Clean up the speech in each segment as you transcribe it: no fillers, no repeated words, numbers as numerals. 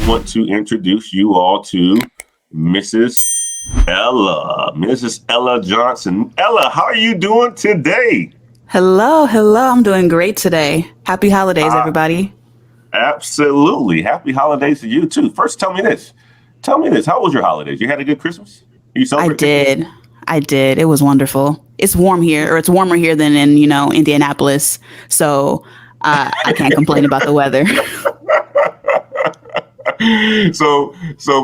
want to introduce you all to Mrs. Ella Johnson. Ella, how are you doing today? Hello. I'm doing great today. Happy holidays, everybody. Absolutely. Happy holidays to you too. First, tell me this. How was your holidays? You had a good Christmas? You I celebrate did. I did. It was wonderful. It's warm here, or it's warmer here than in, Indianapolis. So I can't complain about the weather.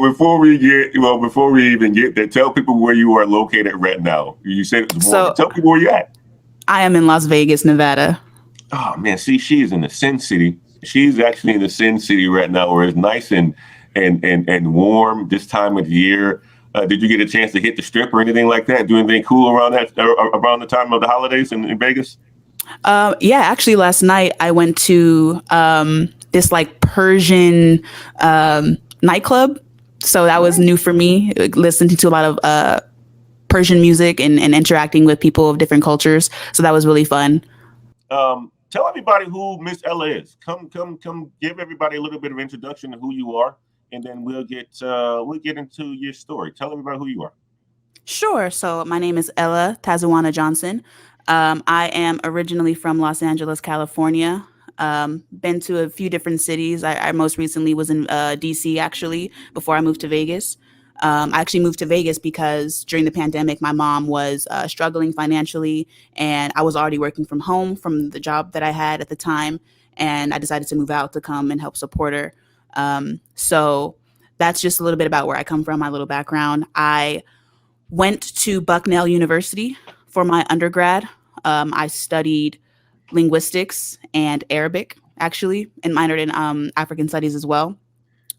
Before we even get there, tell people where you are located right now. You said it was warm. So Tell people where you're at. I am in Las Vegas, Nevada. Oh man, see, she is in the Sin City. She's actually in the Sin City right now, where it's nice and warm this time of the year. Did you get a chance to hit the strip or anything like that? Do anything cool around the time of the holidays in Vegas? Yeah, actually, last night I went to this like Persian nightclub. So that was new for me, listening to a lot of Persian music and interacting with people of different cultures. So that was really fun. Tell everybody who Miss Ella is. Come give everybody a little bit of introduction to who you are, and then we'll get into your story. Tell everybody who you are. Sure. So my name is Ella Tazuana Johnson. I am originally from Los Angeles, California. Been to a few different cities. I most recently was in DC, actually, before I moved to Vegas. I actually moved to Vegas because during the pandemic, my mom was struggling financially, and I was already working from home from the job that I had at the time. And I decided to move out to come and help support her. So that's just a little bit about where I come from, my little background. I went to Bucknell University for my undergrad. I studied linguistics and Arabic, actually, and minored in African studies as well.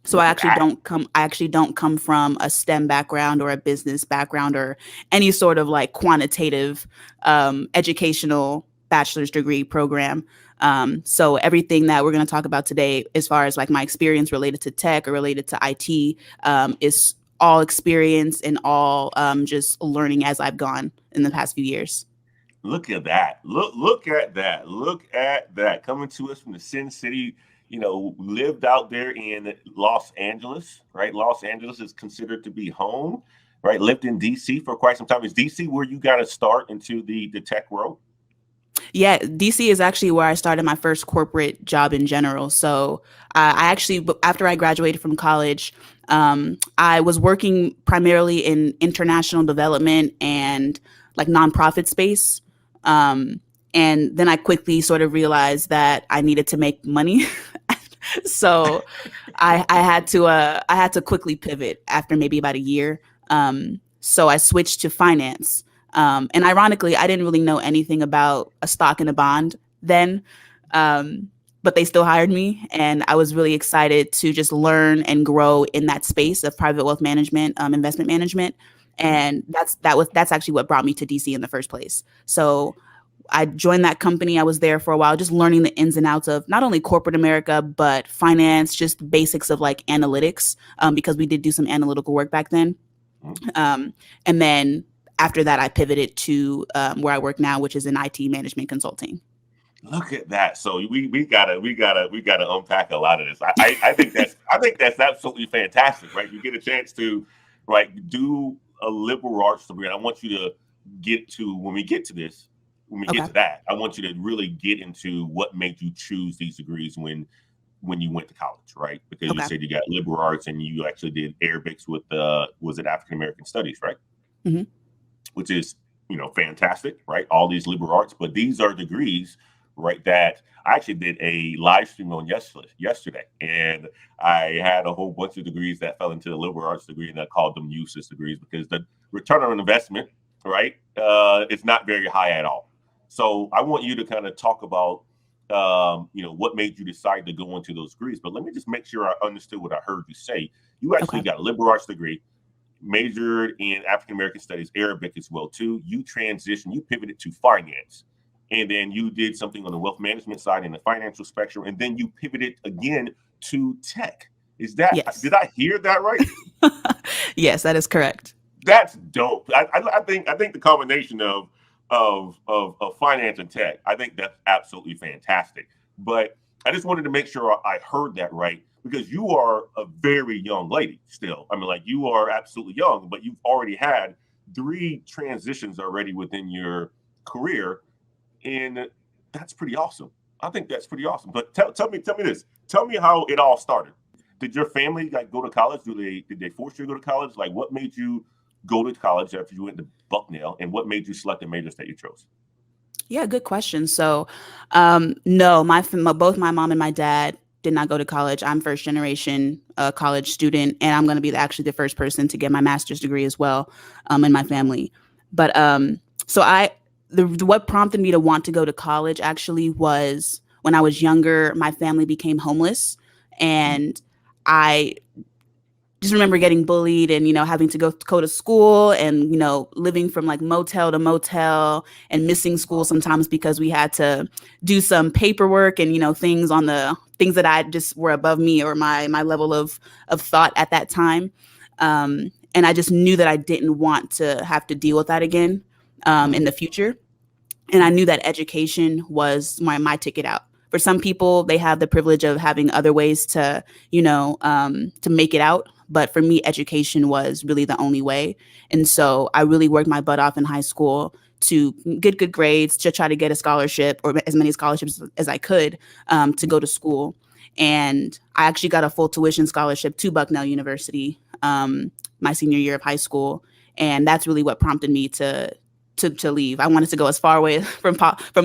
So I actually don't come from a STEM background or a business background or any sort of like quantitative educational bachelor's degree program. So everything that we're going to talk about today, as far as like my experience related to tech or related to IT, is all experience and all just learning as I've gone in the past few years. Look at that. Look at that. Look at that. Coming to us from the Sin City, lived out there in Los Angeles, right? Los Angeles is considered to be home, right? Lived in DC for quite some time. Is DC where you got to start into the tech world? Yeah, DC is actually where I started my first corporate job in general. So I actually, after I graduated from college, I was working primarily in international development and like nonprofit space. And then I quickly sort of realized that I needed to make money. So I had to quickly pivot after maybe about a year. So I switched to finance. And ironically, I didn't really know anything about a stock and a bond then, but they still hired me. And I was really excited to just learn and grow in that space of private wealth management, investment management. And that's actually what brought me to DC in the first place. So I joined that company. I was there for a while, just learning the ins and outs of not only corporate America, but finance, just basics of like analytics, because we did do some analytical work back then. And then after that, I pivoted to where I work now, which is in IT management consulting. Look at that. So we gotta unpack a lot of this. I think that's absolutely fantastic, right? You get a chance to do a liberal arts degree. And I want you to get to when we get to that, I want you to really get into what made you choose these degrees when you went to college, right? Because you said you got liberal arts and you actually did Arabics with was it African American studies, right? Mm-hmm. Which is fantastic, right? All these liberal arts, but these are degrees, right? That I actually did a live stream on yesterday, and I had a whole bunch of degrees that fell into the liberal arts degree, and I called them useless degrees because the return on investment, right, is not very high at all. So I want you to kind of talk about, what made you decide to go into those degrees. But let me just make sure I understood what I heard you say. You actually got a liberal arts degree, majored in African American studies, Arabic as well too. You pivoted to finance, and then you did something on the wealth management side in the financial spectrum, and then you pivoted again to tech. Is that Did I hear that right? Yes, that is correct. That's dope. I think the combination of finance and tech, I think that's absolutely fantastic. But I just wanted to make sure I heard that right. because you are a very young lady still. I mean, like you are absolutely young, but you've already had 3 transitions already within your career, and that's pretty awesome. I think that's pretty awesome. But tell me this. Tell me how it all started. Did your family like go to college? Did they force you to go to college? Like, what made you go to college after you went to Bucknell, and what made you select the majors that you chose? Yeah, good question. So, no, both my mom and my dad did not go to college. I'm first generation college student, and I'm going to be actually the first person to get my master's degree as well, in my family. But so what prompted me to want to go to college actually was when I was younger, my family became homeless, and I just remember getting bullied and, having to go to school and, living from like motel to motel and missing school sometimes because we had to do some paperwork and, things that I just were above me or my level of thought at that time. And I just knew that I didn't want to have to deal with that again in the future. And I knew that education was my ticket out. For some people, they have the privilege of having other ways to, to make it out. But for me, education was really the only way. And so I really worked my butt off in high school to get good grades, to try to get a scholarship or as many scholarships as I could to go to school. And I actually got a full tuition scholarship to Bucknell University my senior year of high school. And that's really what prompted me to leave. I wanted to go as far away from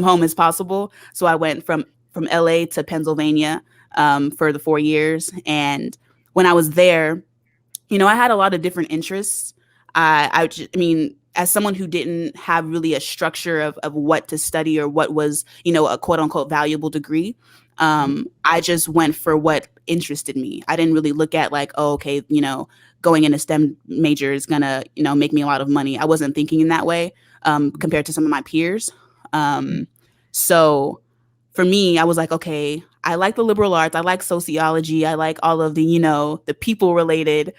home as possible. So I went from LA to Pennsylvania for the 4 years. And when I was there, I had a lot of different interests. I mean, as someone who didn't have really a structure of what to study or what was, a quote unquote valuable degree, I just went for what interested me. I didn't really look at like, oh, okay, going in a STEM major is gonna, make me a lot of money. I wasn't thinking in that way compared to some of my peers. So for me, I was like, okay, I like the liberal arts. I like sociology. I like all of the, the people related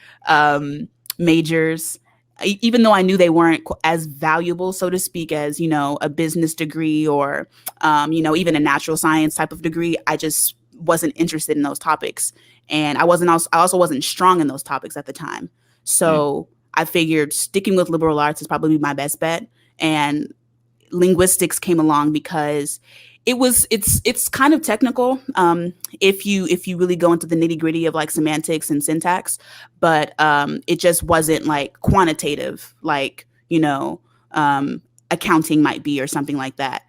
majors, even though I knew they weren't as valuable, so to speak, as, a business degree or, even a natural science type of degree. I just wasn't interested in those topics. And I also wasn't strong in those topics at the time. So I figured sticking with liberal arts is probably my best bet. And linguistics came along because it's kind of technical if you really go into the nitty gritty of like semantics and syntax, but it just wasn't like quantitative like accounting might be or something like that.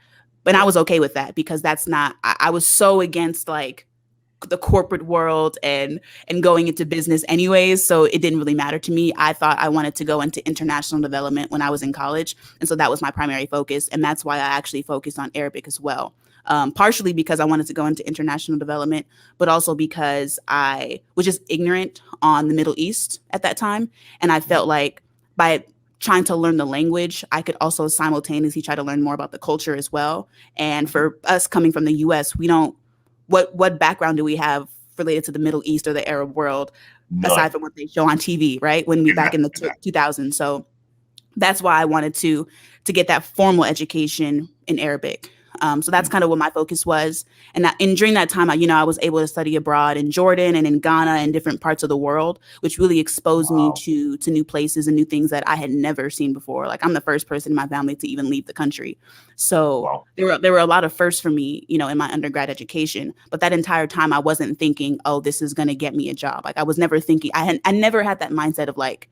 But I was okay with that because I was so against like the corporate world and going into business anyways. So it didn't really matter to me. I thought I wanted to go into international development when I was in college. And so that was my primary focus. And that's why I actually focused on Arabic as well. Partially because I wanted to go into international development, but also because I was just ignorant on the Middle East at that time. And I felt like by trying to learn the language, I could also simultaneously try to learn more about the culture as well. And for us coming from the US, we don't, what background do we have related to the Middle East or the Arab world, aside from what they show on TV, right? When we back in the 2000s. So that's why I wanted to get that formal education in Arabic. So that's kind of what my focus was. And during that time, I was able to study abroad in Jordan and in Ghana and different parts of the world, which really exposed me to new places and new things that I had never seen before. Like I'm the first person in my family to even leave the country. So there were a lot of firsts for me, in my undergrad education. But that entire time I wasn't thinking, oh, this is going to get me a job. Like I was never thinking, I never had that mindset of like,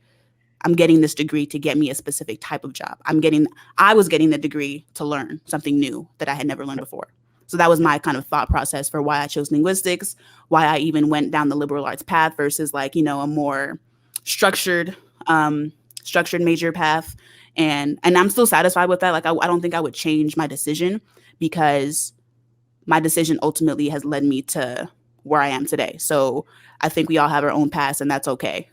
I'm getting this degree to get me a specific type of job. I was getting the degree to learn something new that I had never learned before. So that was my kind of thought process for why I chose linguistics, why I even went down the liberal arts path versus like, a more structured major path. And I'm still satisfied with that. Like, I don't think I would change my decision because my decision ultimately has led me to where I am today. So I think we all have our own paths and that's okay.